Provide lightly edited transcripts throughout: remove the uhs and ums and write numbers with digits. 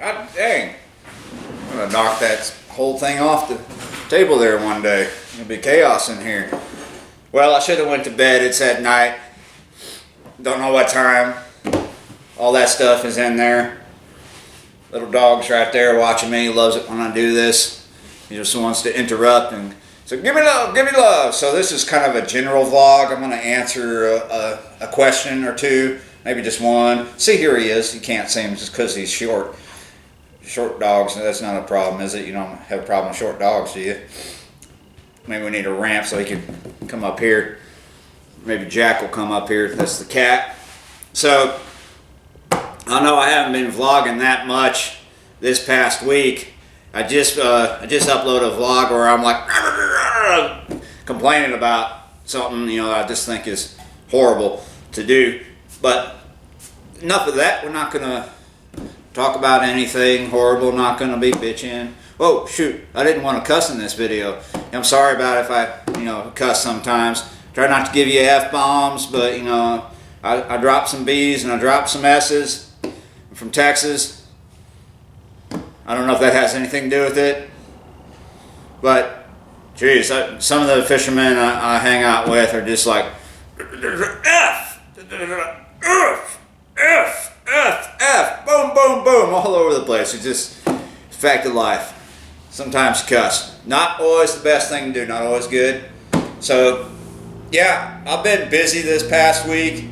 God dang. I'm gonna knock that whole thing off the table there one day. It'll be chaos in here. Well, I should have went to bed. It's at night. Don't know what time. All that stuff is in there. Little dog's right there watching me. He loves it when I do this. He just wants to interrupt and so give me love, give me love. So this is kind of a general vlog. I'm going to answer a question or two, maybe just one. See, here he is. You can't see him just because he's short. Short dogs, that's not a problem, is it? You don't have a problem with short dogs, do you? Maybe we need a ramp so he can come up here. Maybe Jack will come up here. That's the cat. So, I know I haven't been vlogging that much this past week. I just uploaded a vlog where I'm like complaining about something, you know, I just think is horrible to do. But enough of that. We're not gonna talk about anything horrible. Not gonna be bitching. Oh shoot! I didn't want to cuss in this video. I'm sorry about if I, cuss sometimes. Try not to give you F-bombs, but I dropped some B's and I dropped some S's. I'm from Texas. I don't know if that has anything to do with it, but geez, some of the fishermen I hang out with are just like F, F, F, F, F, boom, boom, boom, all over the place. It's just a fact of life. Sometimes cuss. Not always the best thing to do, not always good. So, yeah, I've been busy this past week.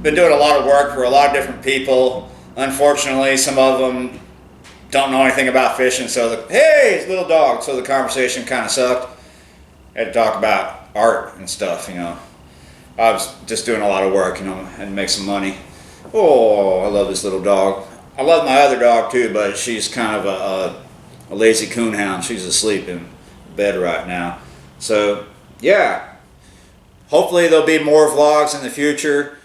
Been doing a lot of work for a lot of different people. Unfortunately, some of them don't know anything about fishing, so hey, it's a little dog. So the conversation kind of sucked. Had to talk about art and stuff, I was just doing a lot of work, had to make some money. Oh, I love this little dog. I love my other dog too, but she's kind of a lazy coonhound. She's asleep in bed right now. So, yeah. Hopefully there'll be more vlogs in the future,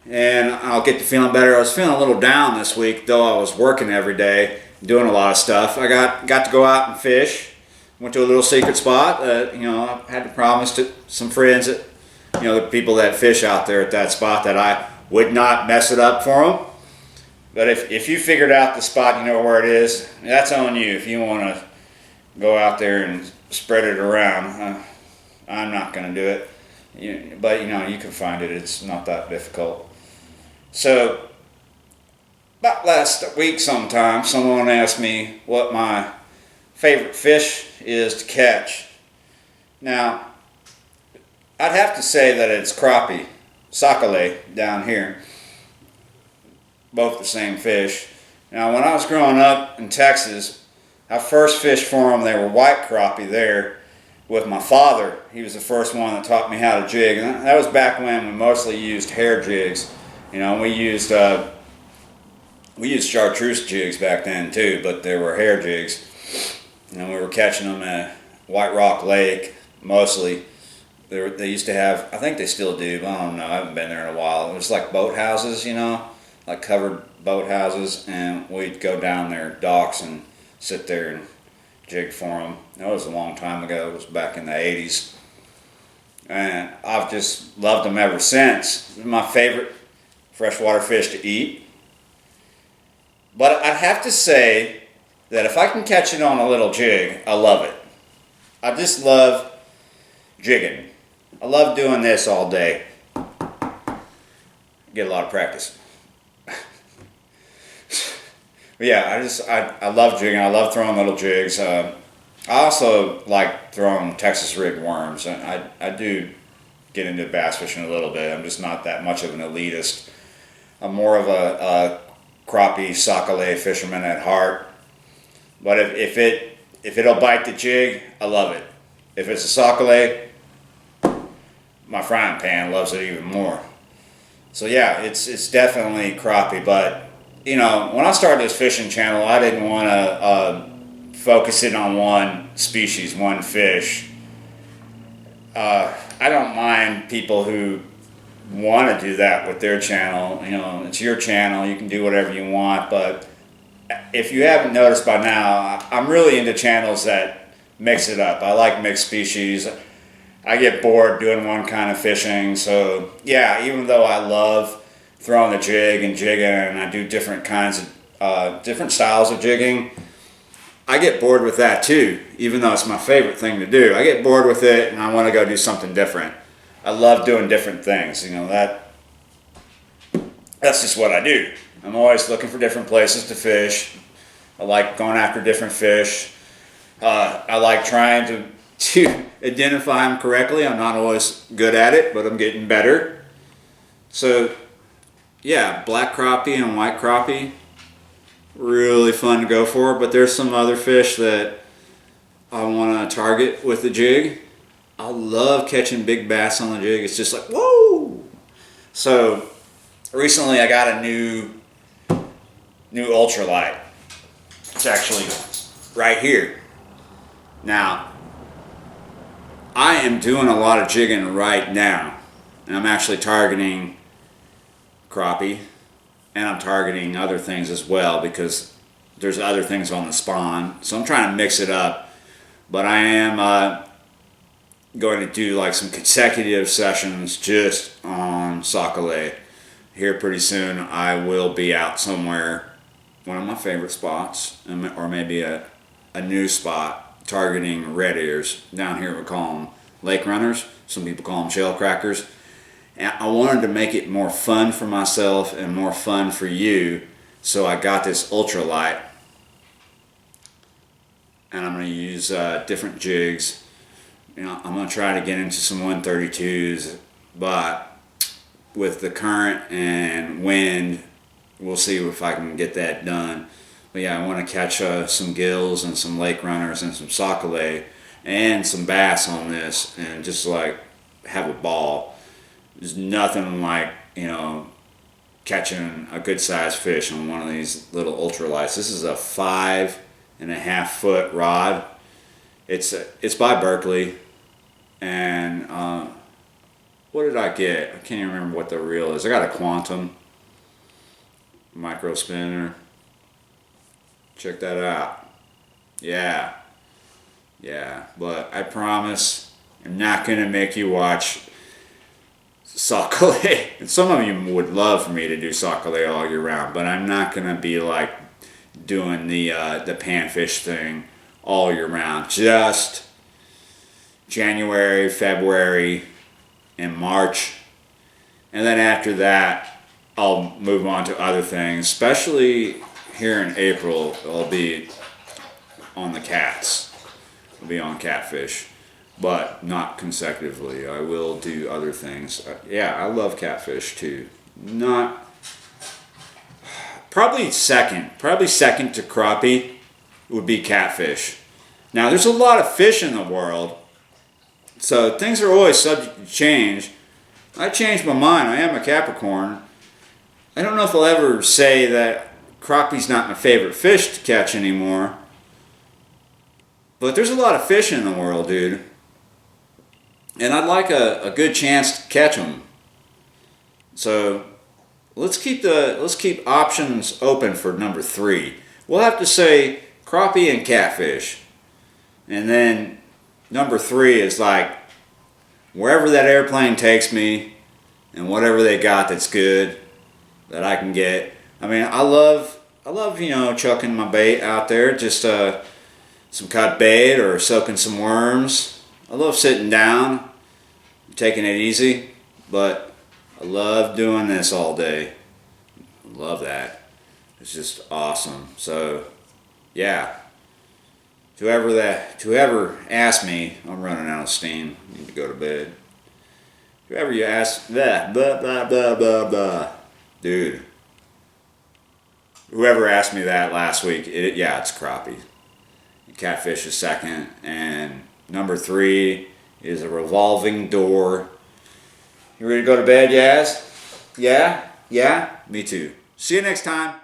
and I'll get to feeling better. I was feeling a little down this week, though I was working every day, doing a lot of stuff. I got to go out and fish. Went to a little secret spot. I had to promise to some friends that, the people that fish out there at that spot that I would not mess it up for them. But if you figured out the spot, you know where it is, that's on you. If you want to go out there and spread it around, I'm not going to do it. But you can find it. It's not that difficult. So, about last week sometime, someone asked me what my favorite fish is to catch. Now, I'd have to say that it's crappie, sac-a-lait down here. Both the same fish. Now, when I was growing up in Texas, I first fished for them. They were white crappie there with my father. He was the first one that taught me how to jig. And that was back when we mostly used hair jigs. We used chartreuse jigs back then too, but they were hair jigs. We were catching them at White Rock Lake mostly. They used to have, I think they still do, but I don't know, I haven't been there in a while. It was like boathouses, like covered boathouses, and we'd go down their docks and sit there and jig for them. That was a long time ago. It was back in the 80s. And I've just loved them ever since. They're my favorite freshwater fish to eat. But I'd have to say that if I can catch it on a little jig, I love it. I just love jigging. I love doing this all day. Get a lot of practice. But yeah, I love jigging. I love throwing little jigs. I also like throwing Texas rig worms. I do get into bass fishing a little bit. I'm just not that much of an elitist. I'm more of a crappie, sac-a-lait fisherman at heart. But if it'll bite the jig, I love it. If it's a sac-a-lait, my frying pan loves it even more. So yeah, it's definitely crappie. But when I started this fishing channel, I didn't want to focus it on one species, one fish. I don't mind people who want to do that with their channel. It's your channel. You can do whatever you want. But if you haven't noticed by now, I'm really into channels that mix it up. I like mixed species. I get bored doing one kind of fishing. So yeah, even though I love throwing the jig and jigging, and I do different kinds different styles of jigging. I get bored with that too, even though it's my favorite thing to do. I get bored with it and I want to go do something different. I love doing different things. That's just what I do. I'm always looking for different places to fish. I like going after different fish. I like trying to identify them correctly. I'm not always good at it, but I'm getting better. So yeah, black crappie and white crappie, really fun to go for. But there's some other fish that I want to target with the jig. I love catching big bass on the jig. It's just like, whoa! So recently I got a new ultralight. It's actually right here. Now, I am doing a lot of jigging right now, and I'm actually targeting crappie, and I'm targeting other things as well because there's other things on the spawn. So I'm trying to mix it up, but I am going to do like some consecutive sessions just on sac-a-lait. Here pretty soon I will be out somewhere, one of my favorite spots, or maybe a new spot, targeting red ears. Down here we call them lake runners. Some people call them shell crackers. And I wanted to make it more fun for myself and more fun for you, so I got this ultralight. And I'm going to use different jigs. I'm going to try to get into some 132s, but with the current and wind, we'll see if I can get that done. But yeah, I want to catch some gills and some lake runners and some sac-a-lait and some bass on this and just like have a ball. There's nothing like, catching a good sized fish on one of these little ultralights. This is a 5.5 foot rod. It's by Berkley, and what did I get? I can't even remember what the reel is. I got a Quantum micro spinner. Check that out. Yeah, but I promise I'm not gonna make you watch sac-a-lait. And some of you would love for me to do sac-a-lait all year round, but I'm not gonna be like doing the panfish thing all year round. Just January, February, and March, and then after that I'll move on to other things. Especially here in April, I'll be on the cats. I'll be on catfish, but not consecutively. I will do other things. Yeah, I love catfish too. Probably second to crappie would be catfish. Now, there's a lot of fish in the world, so things are always subject to change. I changed my mind. I am a Capricorn. I don't know if I'll ever say that crappie's not my favorite fish to catch anymore, but there's a lot of fish in the world, dude. And I'd like a good chance to catch them. So let's keep options open for number 3. We'll have to say crappie and catfish. And then number 3 is like wherever that airplane takes me and whatever they got that's good that I can get. I mean, I love chucking my bait out there, just some cut bait or soaking some worms. I love sitting down, taking it easy, but I love doing this all day. I love that. It's just awesome. So, yeah. To whoever asked me, I'm running out of steam. I need to go to bed. Whoever you ask, dude. Whoever asked me that last week, it's crappie. Catfish is second, and number 3 is a revolving door. You ready to go to bed, Yaz? Yeah? Me too. See you next time.